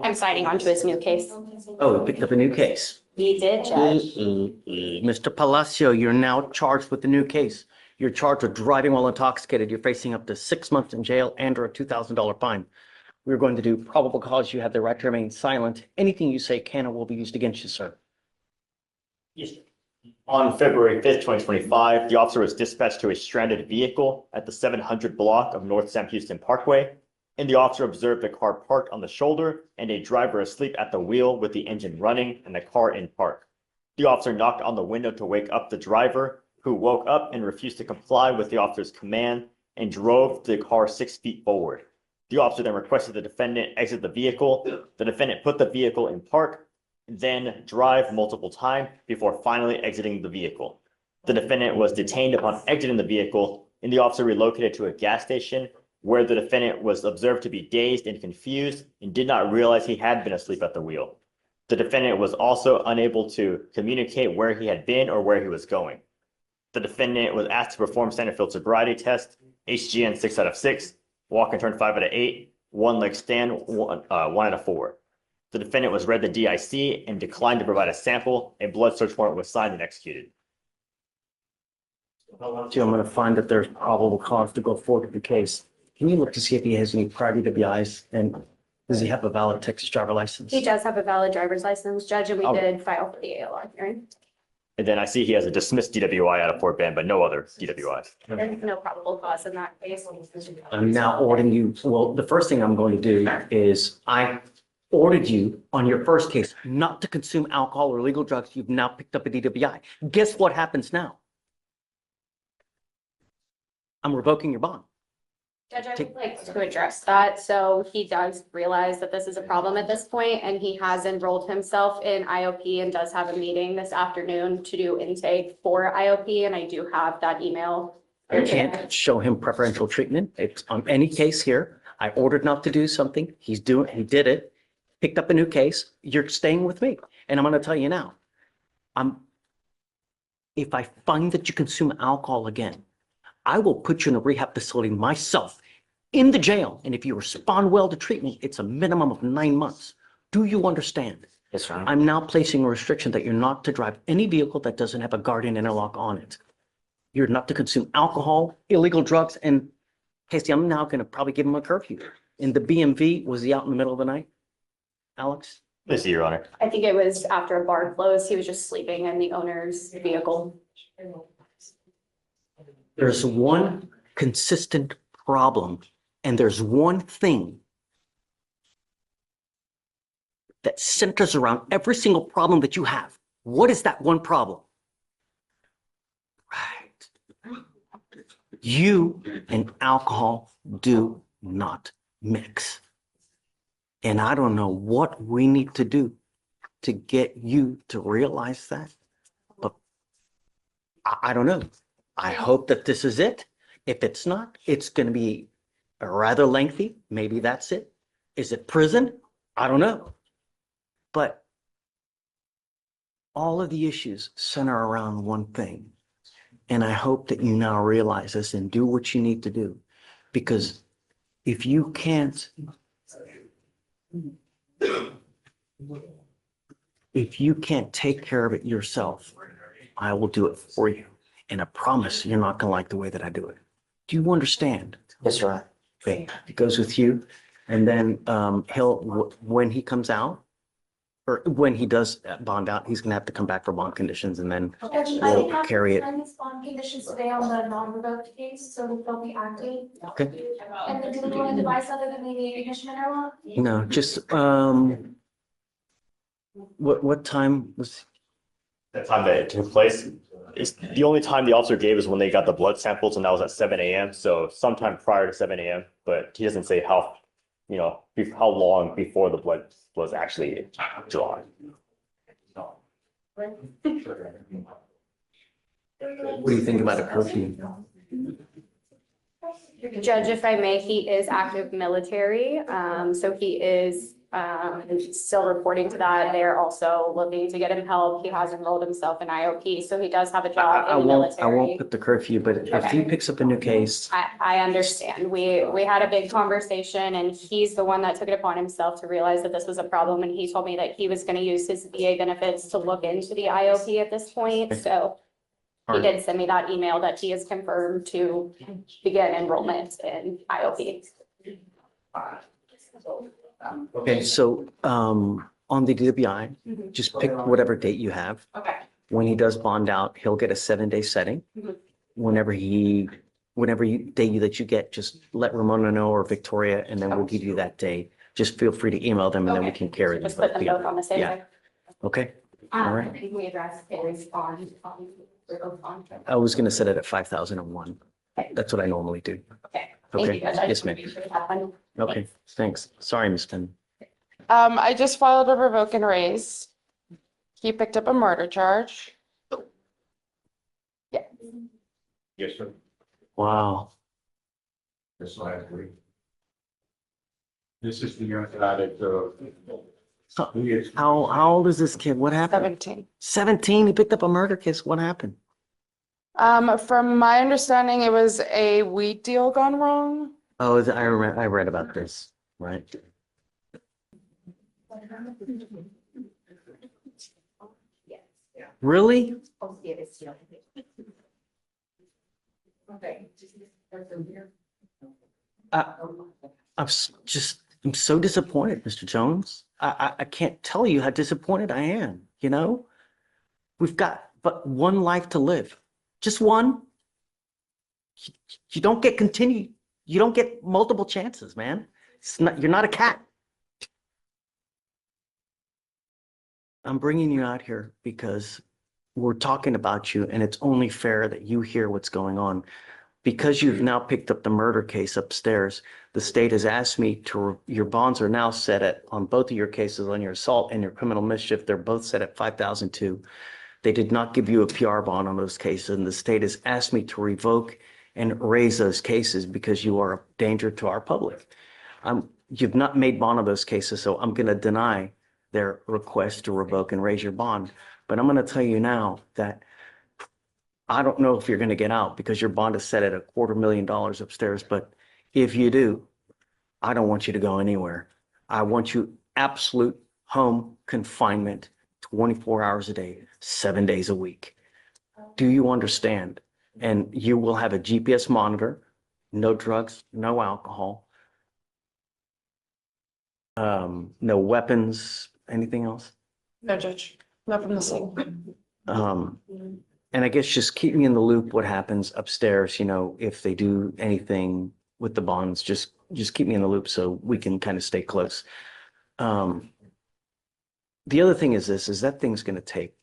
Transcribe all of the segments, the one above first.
I'm signing on to his new case. Oh, we picked up a new case. We did, Judge. Mr. Palacio, you're now charged with a new case. You're charged with driving while intoxicated. You're facing up to 6 months in jail and or a $2,000 fine. We're going to do probable cause. You have the right to remain silent. Anything you say can or will be used against you, sir. Yes. On February 5th, 2025, the officer was dispatched to a stranded vehicle at the 700 block of North Sam Houston Parkway, and the officer observed a car parked on the shoulder and a driver asleep at the wheel with the engine running and the car in park. The officer knocked on the window to wake up the driver, who woke up and refused to comply with the officer's command and drove the car 6 feet forward. The officer then requested the defendant exit the vehicle. The defendant put the vehicle in park, then drive multiple times before finally exiting the vehicle. The defendant was detained upon exiting the vehicle, and the officer relocated to a gas station where the defendant was observed to be dazed and confused and did not realize he had been asleep at the wheel. The defendant was also unable to communicate where he had been or where he was going. The defendant was asked to perform standard field sobriety test, HGN 6 out of 6, walk and turn 5 out of 8, one leg stand 1 out of 4. The defendant was read the DIC and declined to provide a sample. A blood search warrant was signed and executed. I'm going to find that there's probable cause to go forward with the case. Can you look to see if he has any prior DWIs and does he have a valid Texas driver license? He does have a valid driver's license, Judge, and we Oh. did file for the ALR hearing. And then I see he has a dismissed DWI out of Fort Bend, but no other DWIs. There's no probable cause in that case. I'm now ordering you, well, the first thing I'm going to do is I ordered you on your first case not to consume alcohol or illegal drugs. You've now picked up a DWI. Guess what happens now? I'm revoking your bond. Judge, I would like to address that. So he does realize that this is a problem at this point, and he has enrolled himself in IOP and does have a meeting this afternoon to do intake for IOP, and I do have that email. I can't show him preferential treatment. It's on any case here. I ordered not to do something. He did it, picked up a new case. You're staying with me. And I'm going to tell you now, if I find that you consume alcohol again, I will put you in a rehab facility myself in the jail. And if you respond well to treatment, it's a minimum of 9 months. Do you understand? Yes, sir. I'm now placing a restriction that you're not to drive any vehicle that doesn't have a guardian interlock on it. You're not to consume alcohol, illegal drugs, and Casey, I'm now going to probably give him a curfew. In the BMV, was he out in the middle of the night? Alex? This is Your Honor. I think it was after a bar closed. He was just sleeping in the owner's vehicle. There's one consistent problem, and there's one thing that centers around every single problem that you have. What is that one problem? Right. You and alcohol do not mix. And I don't know what we need to do to get you to realize that, but I don't know. I hope that this is it. If it's not, it's going to be rather lengthy. Maybe that's it. Is it prison? I don't know. But all of the issues center around one thing. And I hope that you now realize this and do what you need to do. Because if you can't take care of it yourself, I will do it for you. And I promise you're not going to like the way that I do it. Do you understand? Yes, sir. Okay, it goes with you. And then when he comes out, or when he does bond out, he's going to have to come back for bond conditions, and then we'll carry it. Sign this bond conditions today on the non-revoked case, so they'll be active. Okay. And then do we want a device other than the ignition interlock? No, just, what time was, That time that it took place, is the only time the officer gave is when they got the blood samples, and that was at 7 a.m. So sometime prior to 7 a.m. But he doesn't say how long before the blood was actually drawn. what do you think about a curfew? Judge, if I may, he is active military. So he is Still reporting to that. They're also looking to get him help. He has enrolled himself in IOP, so he does have a I job in the won't military. put the curfew, but if he Okay. picks up a new case, I understand. We had a big conversation and he's the one that took it upon himself to realize that this was a problem. And he told me that he was gonna use his VA benefits to look into the IOP at this point, so. He Alright. did send me that email that he is confirmed to begin enrollment in IOP. okay, so, on the DWI, just pick whatever date you have. Okay. When he does bond out, he'll get a 7-day setting. Mhm. Whenever day that you get, just let Ramona know or Victoria, and then we'll give you that day. Just feel free to email them and then we Okay. can carry them. Just put them both on the same Yeah. day. Okay, all right. Can we address Terry's bond? I was gonna set it at 5,001. That's what I normally do. Okay. Thank Okay, you, Judge. I yes, just ma'am. wanted to make sure that one. Okay, thanks. Sorry, Ms. Finn. I just filed a revoke and raise. He picked up a murder charge. Yes, sir. Wow. This last week. This is the young guy that, So, he is. how old is this kid? What happened? 17. 17, he picked up a murder case. What happened? From my understanding, it was a weed deal gone wrong. Oh, I read about this, right? Really? I'm so disappointed, Mr. Jones. I can't tell you how disappointed I am, you know? We've got but one life to live, just one. You don't get continued, you don't get multiple chances, man. You're not a cat. I'm bringing you out here because we're talking about you and it's only fair that you hear what's going on. Because you've now picked up the murder case upstairs, the state has asked me your bonds are now set at, on both of your cases, on your assault and your criminal mischief, they're both set at 5,002. They did not give you a PR bond on those cases, and the state has asked me to revoke and raise those cases because you are a danger to our public. You've not made bond on those cases, so I'm gonna deny their request to revoke and raise your bond. But I'm gonna tell you now that I don't know if you're gonna get out because your bond is set at $250,000 upstairs, but if you do, I don't want you to go anywhere. I want you absolute home confinement, 24 hours a day, 7 days a week. Do you understand? And you will have a GPS monitor, no drugs, no alcohol, no weapons, anything else? No, Judge, not from the scene. And I guess just keep me in the loop what happens upstairs, you know, if they do anything with the bonds, just keep me in the loop so we can kind of stay close. The other thing is that thing's going to take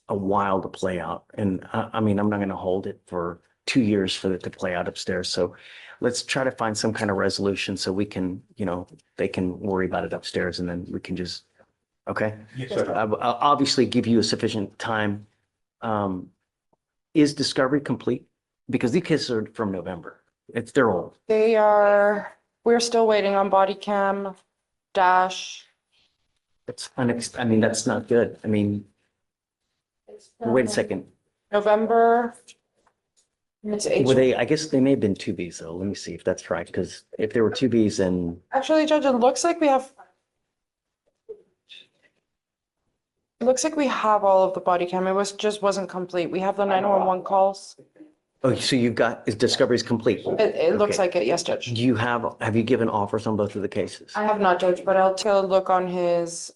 a while to play out. And I mean, I'm not going to hold it for 2 years for it to play out upstairs. So let's try to find some kind of resolution so we can, you know, they can worry about it upstairs and then we can just, okay? Yes, sir. I'll obviously give you a sufficient time. Is discovery complete? Because these cases are from November. They're old. We're still waiting on body cam, dash. I mean, that's not good. I mean, wait a second. November. It's Were they, I guess they may have been 2Bs though. Let me see if that's right. Because if there were 2Bs and Actually, Judge, it looks like we have. It looks like we have all of the body cam. It wasn't complete. We have the 911 calls. oh, so you've got, is discovery's complete? It looks Okay. like it, yes, Judge. Do you have you given offers on both of the cases? I have not, Judge, but I'll take a look on his,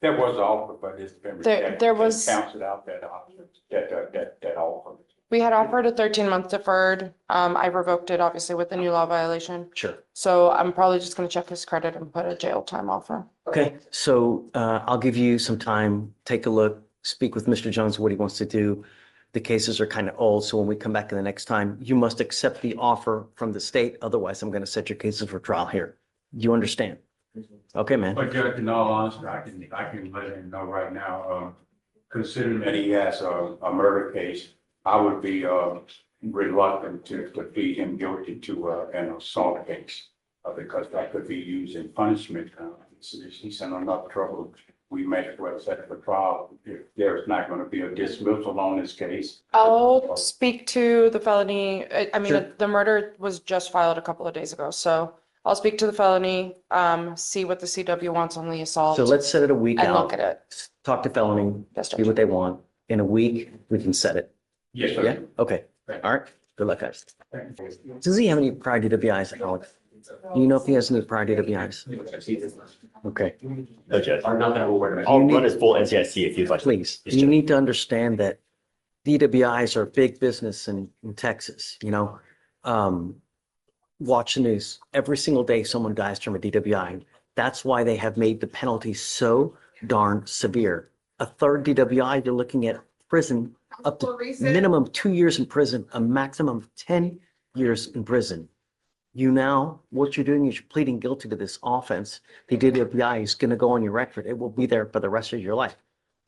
There was an offer, but it's been There- rejected. there was- Canceled out that option, that offer. we had offered a 13-month deferred. I revoked it, obviously, with the new law violation. Sure. So I'm probably just gonna check his credit and put a jail time offer. Okay, so I'll give you some time, take a look, speak with Mr. Jones, what he wants to do. The cases are kind of old, so when we come back in the next time, you must accept the offer from the state. Otherwise, I'm going to set your cases for trial here. You understand? Okay, man. But Judge, in all honesty, I can let him know right now, considering that he has a murder case, I would be reluctant to plead him guilty to an assault case. because that could be used in punishment. He's in enough trouble. We may as well set the trial if there's not going to be a dismissal on this case. I'll speak to the felony. I mean, Sure. the murder was just filed a couple of days ago, so I'll speak to the felony, see what the CW wants on the assault. So let's set it a week And out. look at it. Talk to felony, Yes, see Judge. what they want. In a week, we can set it. Yes, Yeah? sir. Okay. Right. All right. Good luck, guys. Does he have any prior DWIs, Alex? Do you know if he has any prior DWIs? Okay. No, Judge. Are not that I'm aware of. I'll run his full NCIC if you'd like. Please, Yes, you Judge. need to understand that DWIs are big business in Texas, you know? Watch the news. Every single day, someone dies from a DWI. That's why they have made the penalties so darn severe. A third DWI, you're looking at prison up to minimum 2 years in prison, a maximum of 10 years in prison. What you're doing is you're pleading guilty to this offense. The DWI is going to go on your record. It will be there for the rest of your life.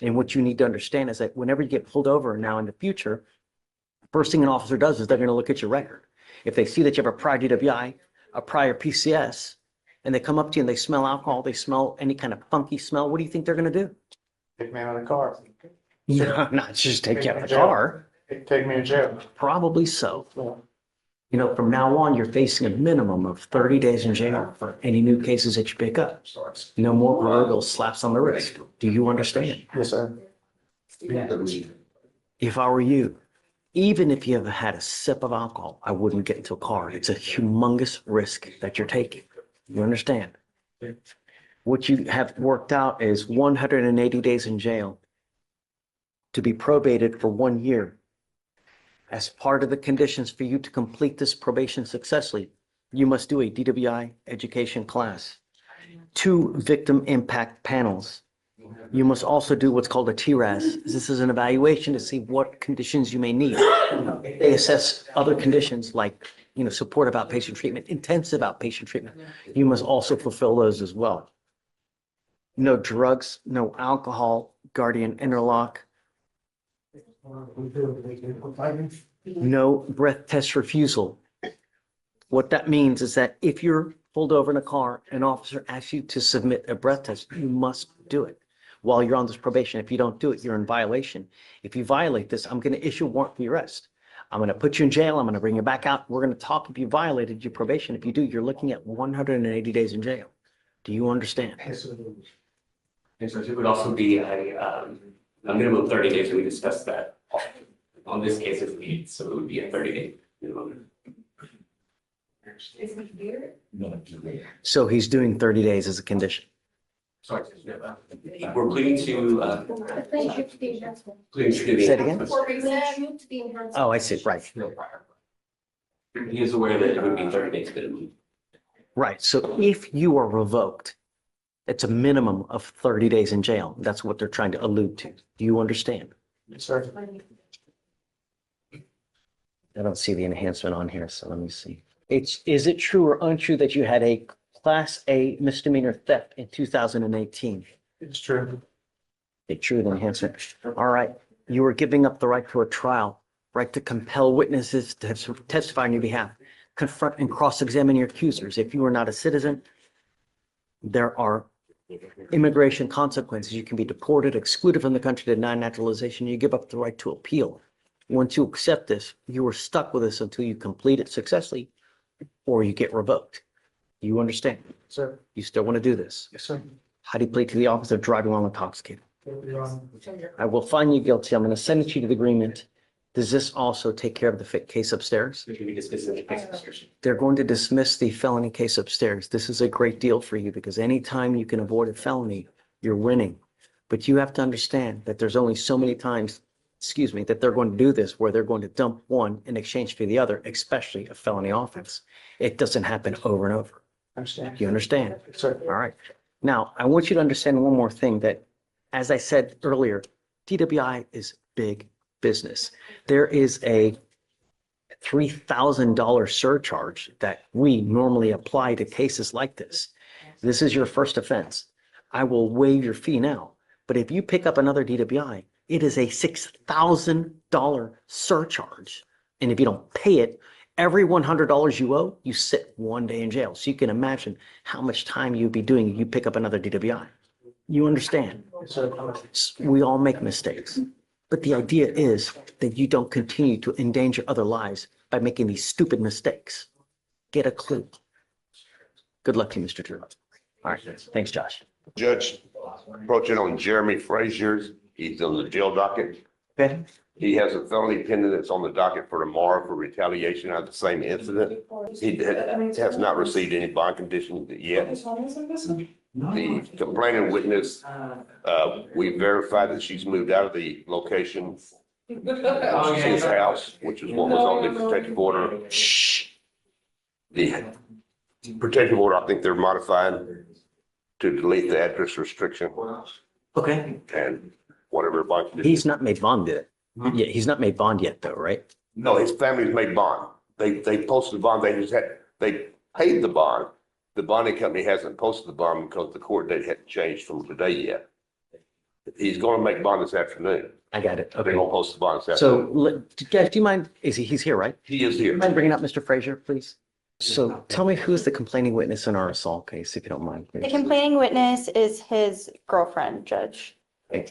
And what you need to understand is that whenever you get pulled over now in the future, first thing an officer does is they're going to look at your record. If they see that you have a prior DWI, a prior PCS, and they come up to you and they smell alcohol, they smell any kind of funky smell, what do you think they're going to do? Take me out of the car. No, not just take you out of the car. Take me to jail. Probably so. You know, from now on, you're facing a minimum of 30 days in jail for any new cases that you pick up. No more proverbial slaps on the wrist. Do you understand? Yes, sir. If I were you, even if you have had a sip of alcohol, I wouldn't get into a car. It's a humongous risk that you're taking. You understand? What you have worked out is 180 days in jail to be probated for 1 year. As part of the conditions for you to complete this probation successfully, you must do a DWI education class, 2 victim impact panels. You must also do what's called a TRAS. This is an evaluation to see what conditions you may need. They assess other conditions like, supportive outpatient treatment, intensive outpatient treatment. You must also fulfill those as well. No drugs, no alcohol, guardian interlock, no breath test refusal. What that means is that if you're pulled over in a car, an officer asks you to submit a breath test, you must do it while you're on this probation. If you don't do it, you're in violation. If you violate this, I'm going to issue a warrant for your arrest. I'm going to put you in jail. I'm going to bring you back out. We're going to talk if you violated your probation. If you do, you're looking at 180 days in jail. Do you understand? And so it would also be a minimum of 30 days, and we discussed that on this case if needed, so it would be a 30-day minimum. So he's doing 30 days as a condition. Sorry, we're pleading to, pleading to the. Say it again? Enhancement. Oh, I see. Right. No prior. He is aware that it would be 30 days minimum. Right. So if you are revoked, it's a minimum of 30 days in jail. That's what they're trying to allude to. Do you understand? Yes, sir. I don't see the enhancement on here, so let me see. Is it true or untrue that you had a Class A misdemeanor theft in 2018? It's true. It's true, the enhancement. All right. You were giving up the right to a trial, right to compel witnesses to testify on your behalf, confront and cross-examine your accusers. If you are not a citizen, there are immigration consequences. You can be deported, excluded from the country, denied naturalization. You give up the right to appeal. Once you accept this, you are stuck with this until you complete it successfully or you get revoked. You understand? Sir. You still want to do this? Yes, sir. How do you plead to the officer of driving while intoxicated? I will find you guilty. I'm going to send it to you to the agreement. Does this also take care of the case upstairs? Which would be discussed in the case discussion. They're going to dismiss the felony case upstairs. This is a great deal for you because anytime you can avoid a felony, you're winning. But you have to understand that there's only so many times, that they're going to do this where they're going to dump one in exchange for the other, especially a felony offense. It doesn't happen over and over. Understand. You understand? Yes, sir. All right. Now, I want you to understand one more thing that, as I said earlier, DWI is big business. There is a $3,000 surcharge that we normally apply to cases like this. This is your first offense. I will waive your fee now. But if you pick up another DWI, it is a $6,000 surcharge. And if you don't pay it, Every $100 you owe, you sit 1 day in jail. So you can imagine how much time you'd be doing if you pick up another DWI. You understand? We all make mistakes. But the idea is that you don't continue to endanger other lives by making these stupid mistakes. Get a clue. Good luck to you, Mr. Drew. All right, thanks, Josh. Judge, approaching on Jeremy Frazier's, he's on the jail docket. Okay. He has a felony pending that's on the docket for tomorrow for retaliation of the same incident. He has not received any bond conditions yet. The complaining witness, we verified that she's moved out of the location, his house, which is what was on the protective order. The protective order, I think they're modifying to delete the address restriction Okay. and whatever bond conditions. He's not made bond yet. Yeah, he's not made bond yet though, right? No, his family's made bond. They posted the bond. They paid the bond. The bonding company hasn't posted the bond because the court date hadn't changed from today yet. He's going to make bond this afternoon. I got it. They're Okay. going to post the bond this So, afternoon. guys, do you mind, he's here, right? He is Do you here. mind bringing up Mr. Frazier, please? So tell me who's the complaining witness in our assault case, if you don't mind, The please. complaining witness is his girlfriend, Judge.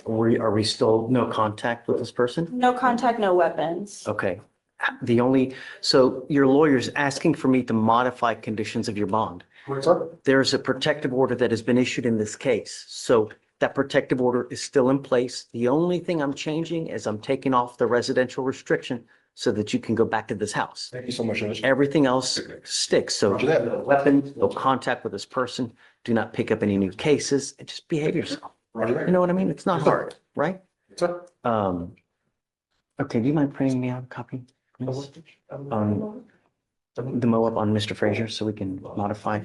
Are we still no contact with this person? No contact, no weapons. Okay. So your lawyer's asking for me to modify conditions of your bond. There's a protective order that has been issued in this case. So that protective order is still in place. The only thing I'm changing is I'm taking off the residential restriction so that you can go back to this house. Thank you so much, Judge. Everything else sticks. So Roger that. no weapon, no contact with this person. Do not pick up any new cases and just behave yourself. Roger that. You know what I mean? It's not hard, right? Sir. Okay, do you mind printing me out a copy? Please? The MOAB on Mr. Frazier so we can modify.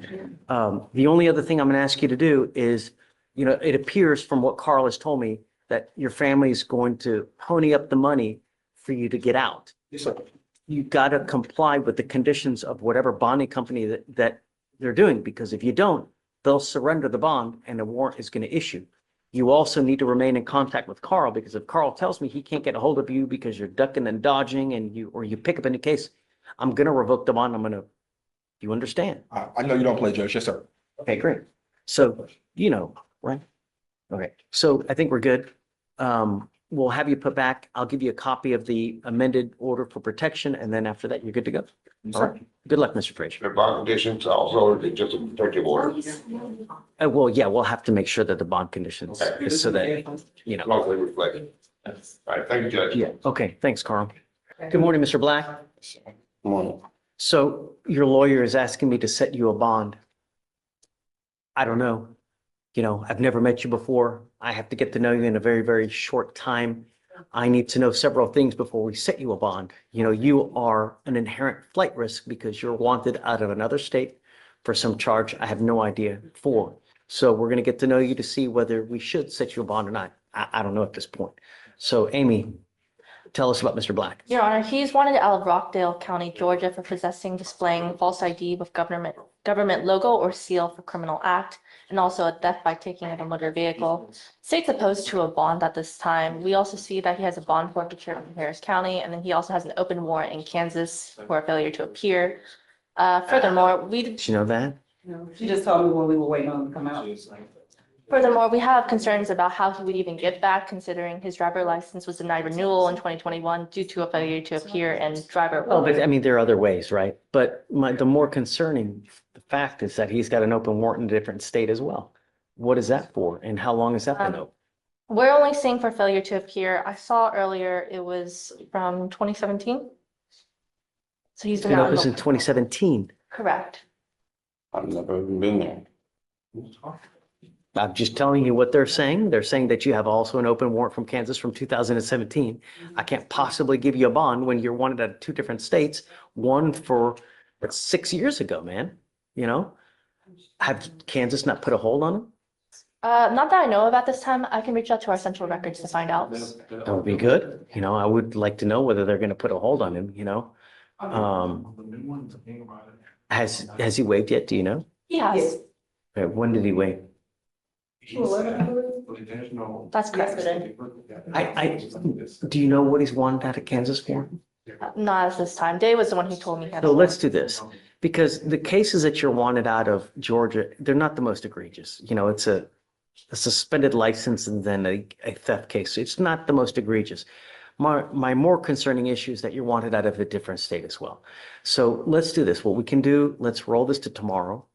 The only other thing I'm going to ask you to do is, you know, it appears from what Carl has told me that your family is going to pony up the money for you to get out. Yes, sir. You got to comply with the conditions of whatever bonding company that they're doing, because if you don't, they'll surrender the bond and a warrant is going to issue. You also need to remain in contact with Carl, because if Carl tells me he can't get a hold of you because you're ducking and dodging and you pick up any case, I'm going to revoke the bond. You understand? I know you don't play, Judge. Yes, sir. Okay, great. So, you know, right? Okay, so I think we're good. We'll have you put back. I'll give you a copy of the amended order for protection, and then after that, you're good to go. All right. Good luck, Mr. Frazier. Their bond conditions also, or just a protective order. Well, yeah, we'll have to make sure that the bond conditions is so that, you As know. long as they reflect it. All right, thank you, Judge. Yeah, okay, thanks, Carl. Good morning, Mr. Black. Morning. So your lawyer is asking me to set you a bond. I don't know. You know, I've never met you before. I have to get to know you in a very, very short time. I need to know several things before we set you a bond. You know, you are an inherent flight risk because you're wanted out of another state for some charge I have no idea for. So we're going to get to know you to see whether we should set you a bond or not. I don't know at this point. So Amy, tell us about Mr. Black. Your Honor, he's wanted out of Rockdale County, Georgia for possessing, displaying false ID with government logo or seal for criminal act, and also a theft by taking of a motor vehicle. State's opposed to a bond at this time. We also see that he has a bond forfeiture in Harris County, and then he also has an open warrant in Kansas for a failure to appear. Furthermor, Did you know that? She just told me when we were waiting on him to come out. we have concerns about how he would even get back, considering his driver license was denied renewal in 2021 due to a failure to appear and driver. Oh, but I mean, there are other ways, right? But the more concerning fact is that he's got an open warrant in a different state as well. What is that for? And how long has that been open? We're only seeing for failure to appear. I saw earlier it was from 2017. So he's been It out. was in 2017. Correct. I've never even been there. I'm just telling you what they're saying. They're saying that you have also an open warrant from Kansas from 2017. I can't possibly give you a bond when you're wanted at 2 different states, one for 6 years ago, man. You know, have Kansas not put a hold on him? Not that I know of at this time. I can reach out to our central records to find out. That would be good. You know, I would like to know whether they're going to put a hold on him, you know. Has he waived yet? Do you know? He has. Okay, when did he waive? That's correct. Do you know what he's wanted out of Kansas for? Not at this time. Dave was the one who told me. he had So a let's warrant. do this, because the cases that you're wanted out of Georgia, they're not the most egregious. You know, it's a suspended license and then a theft case. It's not the most egregious. My more concerning issue is that you're wanted out of a different state as well. So let's do this. What we can do, let's roll this to tomorrow.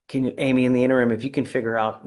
Can you, Amy, in the interim, if you can figure out